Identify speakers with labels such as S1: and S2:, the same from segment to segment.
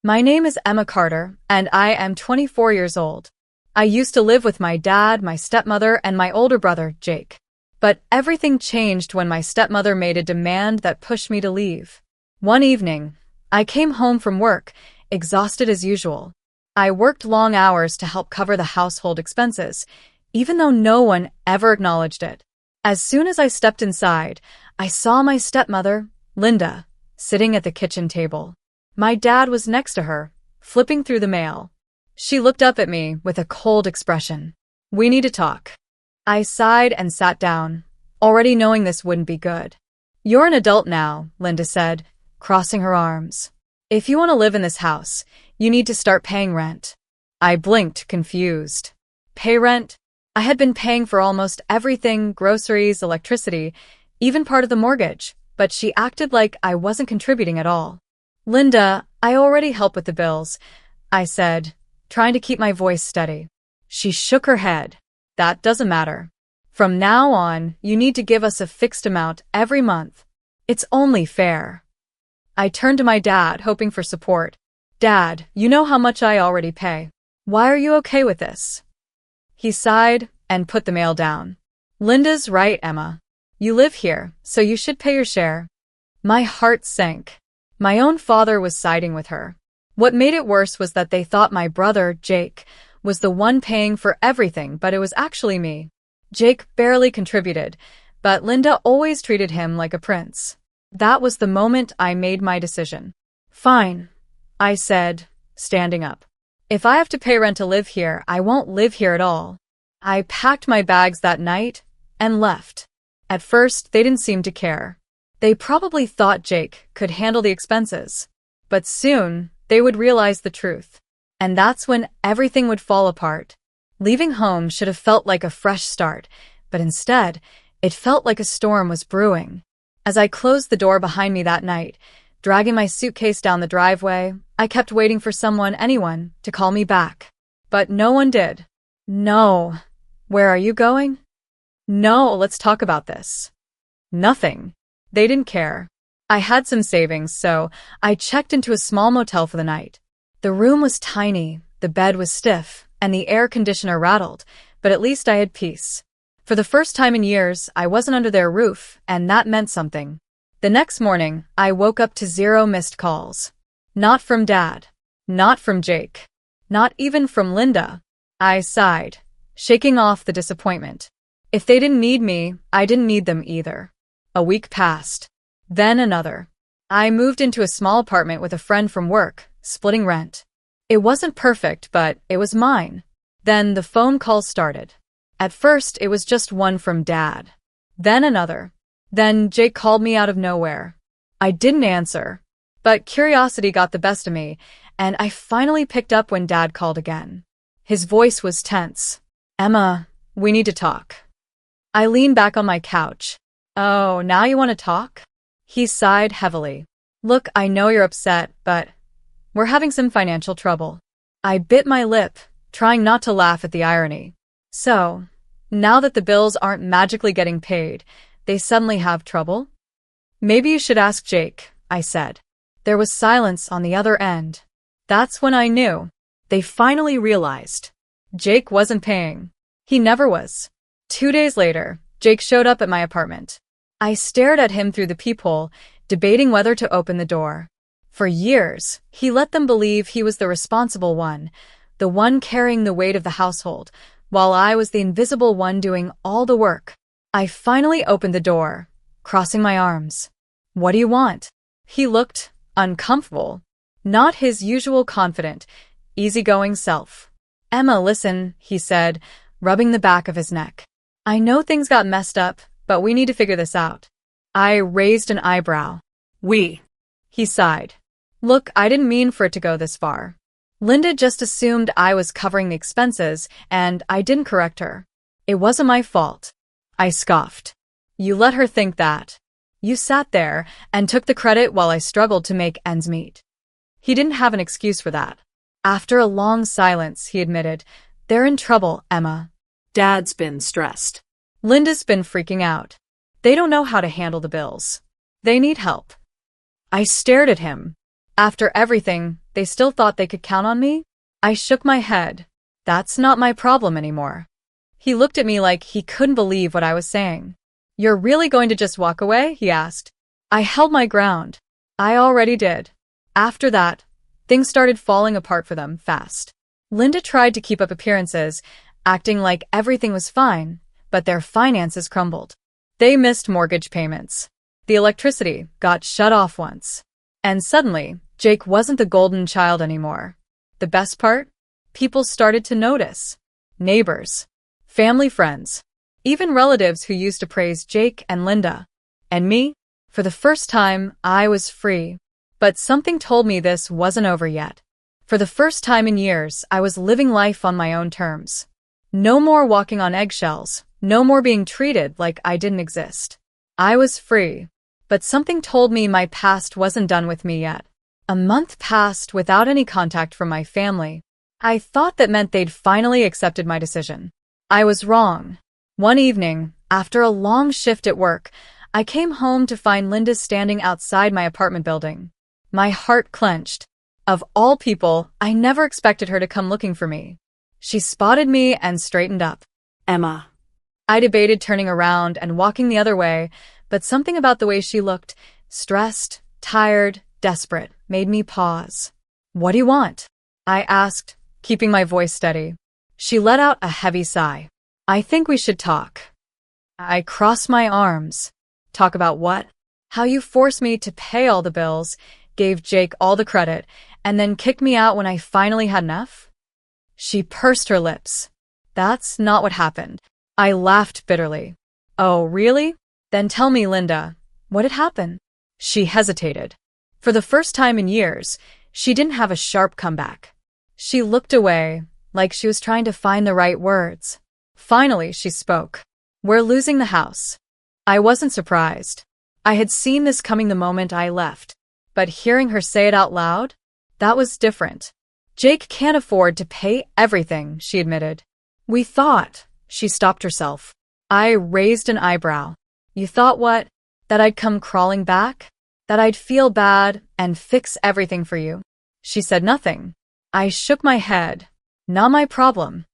S1: My name is Emma Carter, and I am 24 years old. I used to live with my dad, my stepmother, and my older brother, Jake. But everything changed when my stepmother made a demand that pushed me to leave. One evening, I came home from work, exhausted as usual. I worked long hours to help cover the household expenses, even though no one ever acknowledged it. As soon as I stepped inside, I saw my stepmother, Linda, sitting at the kitchen table. My dad was next to her, flipping through the mail. She looked up at me with a cold expression. "We need to talk." I sighed and sat down, already knowing this wouldn't be good. "You're an adult now," Linda said, crossing her arms. "If you want to live in this house, you need to start paying rent." I blinked, confused. Pay rent? I had been paying for almost everything, groceries, electricity, even part of the mortgage, but she acted like I wasn't contributing at all. "Linda, I already help with the bills," I said, trying to keep my voice steady. She shook her head. "That doesn't matter. From now on, you need to give us a fixed amount every month. It's only fair." I turned to my dad, hoping for support. "Dad, you know how much I already pay. Why are you okay with this?" He sighed and put the mail down. "Linda's right, Emma. You live here, so you should pay your share." My heart sank. My own father was siding with her. What made it worse was that they thought my brother, Jake, was the one paying for everything, but it was actually me. Jake barely contributed, but Linda always treated him like a prince. That was the moment I made my decision. "Fine," I said, standing up. "If I have to pay rent to live here, I won't live here at all." I packed my bags that night and left. At first, they didn't seem to care. They probably thought Jake could handle the expenses. But soon, they would realize the truth. And that's when everything would fall apart. Leaving home should have felt like a fresh start, but instead, it felt like a storm was brewing. As I closed the door behind me that night, dragging my suitcase down the driveway, I kept waiting for anyone, to call me back. But no one did. "No. Where are you going?" "No, let's talk about this." Nothing. They didn't care. I had some savings, so I checked into a small motel for the night. The room was tiny, the bed was stiff, and the air conditioner rattled, but at least I had peace. For the first time in years, I wasn't under their roof, and that meant something. The next morning, I woke up to 0 missed calls. Not from Dad. Not from Jake. Not even from Linda. I sighed, shaking off the disappointment. If they didn't need me, I didn't need them either. A week passed. Then another. I moved into a small apartment with a friend from work, splitting rent. It wasn't perfect, but it was mine. Then the phone calls started. At first, it was just one from Dad. Then another. Then Jake called me out of nowhere. I didn't answer. But curiosity got the best of me, and I finally picked up when Dad called again. His voice was tense. "Emma, we need to talk." I leaned back on my couch. "Oh, now you want to talk?" He sighed heavily. "Look, I know you're upset, but we're having some financial trouble." I bit my lip, trying not to laugh at the irony. "So, now that the bills aren't magically getting paid, they suddenly have trouble?" "Maybe you should ask Jake," I said. There was silence on the other end. That's when I knew. They finally realized. Jake wasn't paying. He never was. 2 days later, Jake showed up at my apartment. I stared at him through the peephole, debating whether to open the door. For years, he let them believe he was the responsible one, the one carrying the weight of the household, while I was the invisible one doing all the work. I finally opened the door, crossing my arms. "What do you want?" He looked uncomfortable, not his usual confident, easygoing self. "Emma, listen," he said, rubbing the back of his neck. "I know things got messed up, but we need to figure this out." I raised an eyebrow. "We?" He sighed. "Look, I didn't mean for it to go this far. Linda just assumed I was covering the expenses, and I didn't correct her. It wasn't my fault." I scoffed. "You let her think that. You sat there and took the credit while I struggled to make ends meet." He didn't have an excuse for that. After a long silence, he admitted, "They're in trouble, Emma. Dad's been stressed. Linda's been freaking out. They don't know how to handle the bills. They need help." I stared at him. After everything, they still thought they could count on me? I shook my head. That's not my problem anymore. He looked at me like he couldn't believe what I was saying. You're really going to just walk away? He asked. I held my ground. I already did. After that, things started falling apart for them fast. Linda tried to keep up appearances, acting like everything was fine, but their finances crumbled. They missed mortgage payments. The electricity got shut off once. And suddenly, Jake wasn't the golden child anymore. The best part? People started to notice. Neighbors, family friends, even relatives who used to praise Jake and Linda. And me? For the first time, I was free. But something told me this wasn't over yet. For the first time in years, I was living life on my own terms. No more walking on eggshells, no more being treated like I didn't exist. I was free. But something told me my past wasn't done with me yet. A month passed without any contact from my family. I thought that meant they'd finally accepted my decision. I was wrong. One evening, after a long shift at work, I came home to find Linda standing outside my apartment building. My heart clenched. Of all people, I never expected her to come looking for me. She spotted me and straightened up.
S2: Emma.
S1: I debated turning around and walking the other way, but something about the way she looked, stressed, tired, desperate, made me pause. What do you want? I asked, keeping my voice steady. She let out a heavy sigh. I think we should talk. I crossed my arms. Talk about what? How you forced me to pay all the bills, gave Jake all the credit, and then kicked me out when I finally had enough? She pursed her lips. That's not what happened. I laughed bitterly. Oh, really? Then tell me, Linda, what had happened? She hesitated. For the first time in years, she didn't have a sharp comeback. She looked away, like she was trying to find the right words. Finally, she spoke. We're losing the house. I wasn't surprised. I had seen this coming the moment I left. But hearing her say it out loud, that was different. Jake can't afford to pay everything, she admitted. We thought. She stopped herself. I raised an eyebrow. You thought what? That I'd come crawling back? That I'd feel bad and fix everything for you? She said nothing. I shook my head. Not my problem.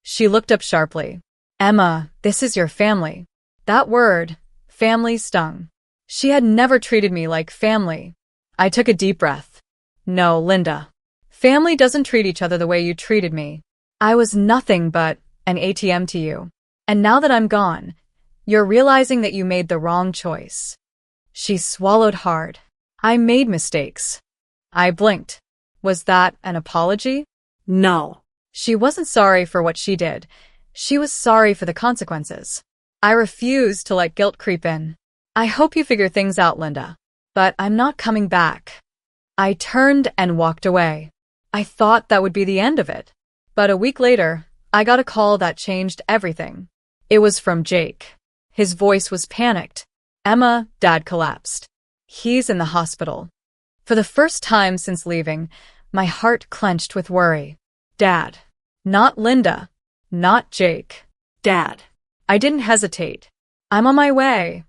S1: She looked up sharply. Emma, this is your family. That word, family, stung. She had never treated me like family. I took a deep breath. No, Linda. Family doesn't treat each other the way you treated me. I was nothing but an ATM to you. And now that I'm gone, you're realizing that you made the wrong choice. She swallowed hard. I made mistakes. I blinked. Was that an apology?
S2: No.
S1: She wasn't sorry for what she did. She was sorry for the consequences. I refused to let guilt creep in. I hope you figure things out, Linda. But I'm not coming back. I turned and walked away. I thought that would be the end of it. But a week later, I got a call that changed everything. It was from Jake. His voice was panicked. Emma, Dad collapsed. He's in the hospital. For the first time since leaving, my heart clenched with worry. Dad. Not Linda. Not Jake.
S2: Dad.
S1: I didn't hesitate. I'm on my way.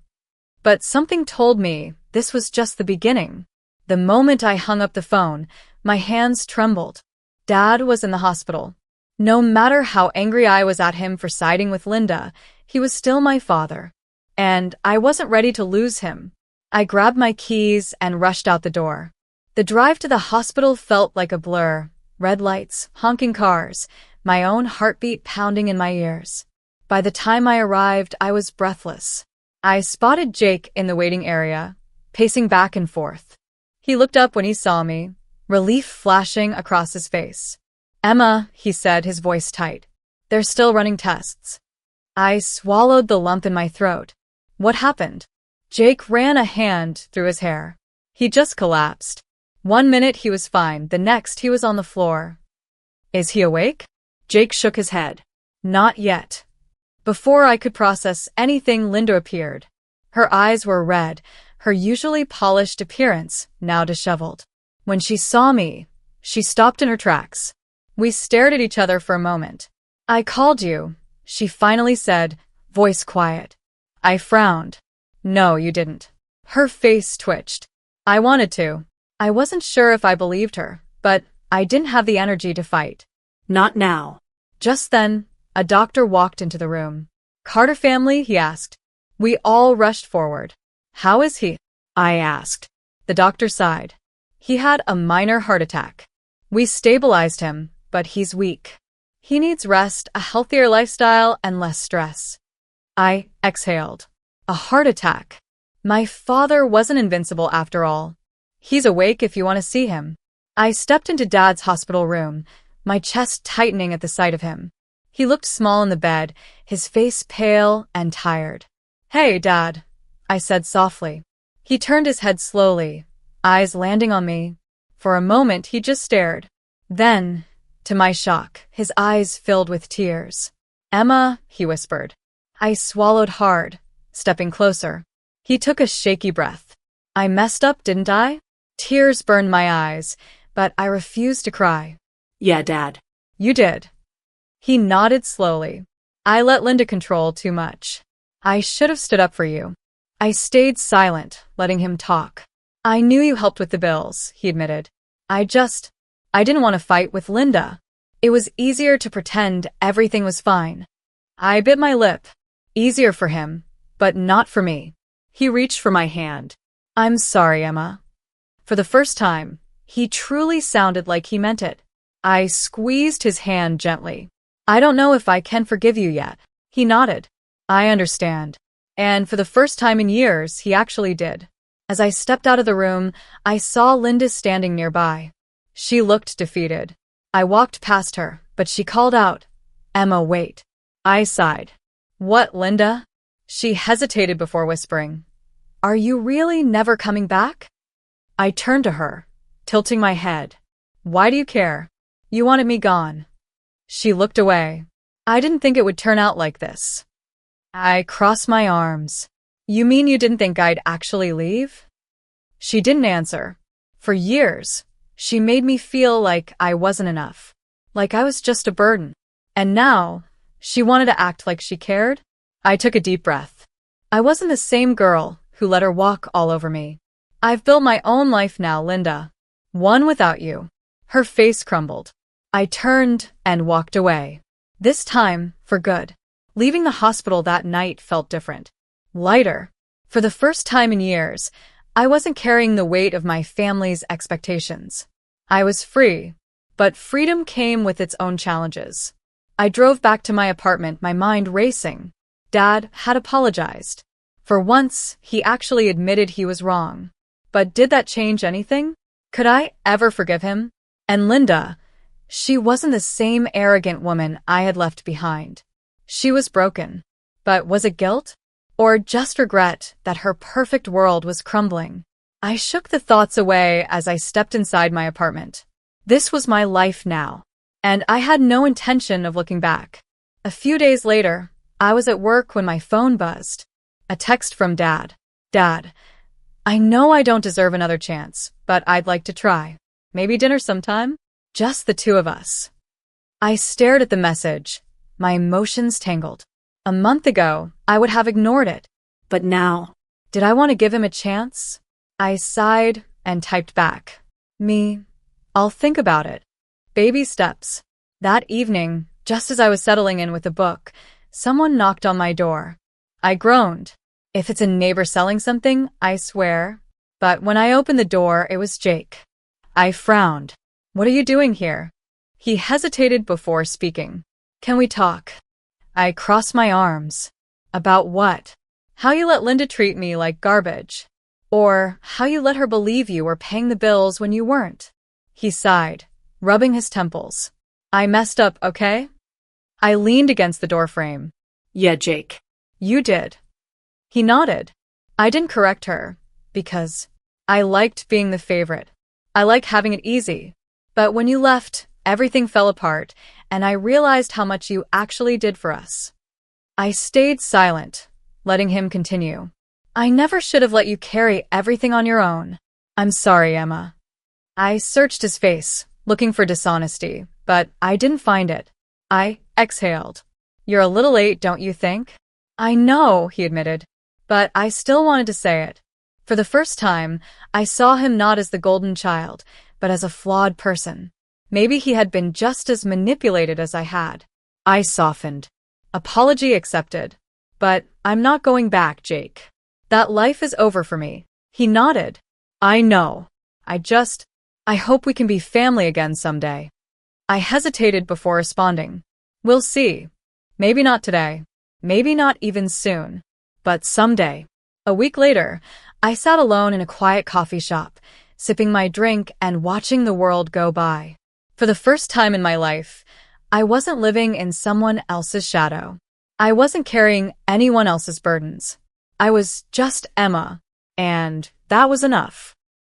S1: But something told me this was just the beginning. The moment I hung up the phone, my hands trembled. Dad was in the hospital. No matter how angry I was at him for siding with Linda, he was still my father. And I wasn't ready to lose him. I grabbed my keys and rushed out the door. The drive to the hospital felt like a blur. Red lights, honking cars, my own heartbeat pounding in my ears. By the time I arrived, I was breathless. I spotted Jake in the waiting area, pacing back and forth. He looked up when he saw me, relief flashing across his face. Emma, he said, his voice tight. They're still running tests. I swallowed the lump in my throat. What happened? Jake ran a hand through his hair. He just collapsed. 1 minute he was fine, the next he was on the floor. Is he awake? Jake shook his head. Not yet. Before I could process anything, Linda appeared. Her eyes were red, her usually polished appearance now disheveled. When she saw me, she stopped in her tracks. We stared at each other for a moment. I called you, she finally said, voice quiet. I frowned. No, you didn't. Her face twitched. I wanted to. I wasn't sure if I believed her, but I didn't have the energy to fight.
S2: Not now.
S1: Just then, a doctor walked into the room. Carter family, he asked. We all rushed forward. How is he?
S2: I asked.
S1: The doctor sighed. He had a minor heart attack. We stabilized him, but he's weak. He needs rest, a healthier lifestyle, and less stress. I exhaled. A heart attack. My father wasn't invincible after all. He's awake if you want to see him. I stepped into Dad's hospital room, my chest tightening at the sight of him. He looked small in the bed, his face pale and tired. Hey, Dad, I said softly. He turned his head slowly, eyes landing on me. For a moment, he just stared. Then, to my shock, his eyes filled with tears. Emma, he whispered. I swallowed hard, stepping closer. He took a shaky breath. I messed up, didn't I? Tears burned my eyes, but I refused to cry.
S2: Yeah, Dad.
S1: You did. He nodded slowly. I let Linda control too much. I should have stood up for you. I stayed silent, letting him talk. I knew you helped with the bills, he admitted. I didn't want to fight with Linda. It was easier to pretend everything was fine. I bit my lip. Easier for him, but not for me. He reached for my hand. I'm sorry, Emma. For the first time, he truly sounded like he meant it. I squeezed his hand gently. I don't know if I can forgive you yet. He nodded. I understand. And for the first time in years, he actually did. As I stepped out of the room, I saw Linda standing nearby. She looked defeated. I walked past her, but she called out, Emma, wait. I sighed. What, Linda? She hesitated before whispering, Are you really never coming back? I turned to her, tilting my head. Why do you care? You wanted me gone. She looked away. I didn't think it would turn out like this. I crossed my arms. You mean you didn't think I'd actually leave? She didn't answer. For years, she made me feel like I wasn't enough, like I was just a burden. And now, she wanted to act like she cared? I took a deep breath. I wasn't the same girl who let her walk all over me. I've built my own life now, Linda. One without you. Her face crumbled. I turned and walked away. This time, for good. Leaving the hospital that night felt different. Lighter. For the first time in years, I wasn't carrying the weight of my family's expectations. I was free, but freedom came with its own challenges. I drove back to my apartment, my mind racing. Dad had apologized. For once, he actually admitted he was wrong. But did that change anything? Could I ever forgive him? And Linda, she wasn't the same arrogant woman I had left behind. She was broken. But was it guilt? Or just regret that her perfect world was crumbling? I shook the thoughts away as I stepped inside my apartment. This was my life now, and I had no intention of looking back. A few days later, I was at work when my phone buzzed. A text from Dad. Dad, I know I don't deserve another chance, but I'd like to try. Maybe dinner sometime? Just the two of us. I stared at the message, my emotions tangled. A month ago, I would have ignored it. But now, did I want to give him a chance? I sighed and typed back. I'll think about it. Baby steps. That evening, just as I was settling in with a book, someone knocked on my door. I groaned. If it's a neighbor selling something, I swear. But when I opened the door, it was Jake. I frowned. What are you doing here? He hesitated before speaking. Can we talk? I crossed my arms. About what? How you let Linda treat me like garbage. Or how you let her believe you were paying the bills when you weren't. He sighed, rubbing his temples. I messed up, okay? I leaned against the doorframe.
S2: Yeah, Jake.
S1: You did. He nodded. I didn't correct her, because I liked being the favorite. I like having it easy. But when you left, everything fell apart, and I realized how much you actually did for us. I stayed silent, letting him continue. I never should have let you carry everything on your own. I'm sorry, Emma. I searched his face, looking for dishonesty, but I didn't find it. I exhaled. You're a little late, don't you think? I know, he admitted, but I still wanted to say it. For the first time, I saw him not as the golden child, but as a flawed person. Maybe he had been just as manipulated as I had. I softened. Apology accepted. But I'm not going back, Jake. That life is over for me. He nodded. I know. I hope we can be family again someday. I hesitated before responding. We'll see. Maybe not today. Maybe not even soon. But someday. A week later, I sat alone in a quiet coffee shop, sipping my drink and watching the world go by. For the first time in my life, I wasn't living in someone else's shadow. I wasn't carrying anyone else's burdens. I was just Emma, and that was enough.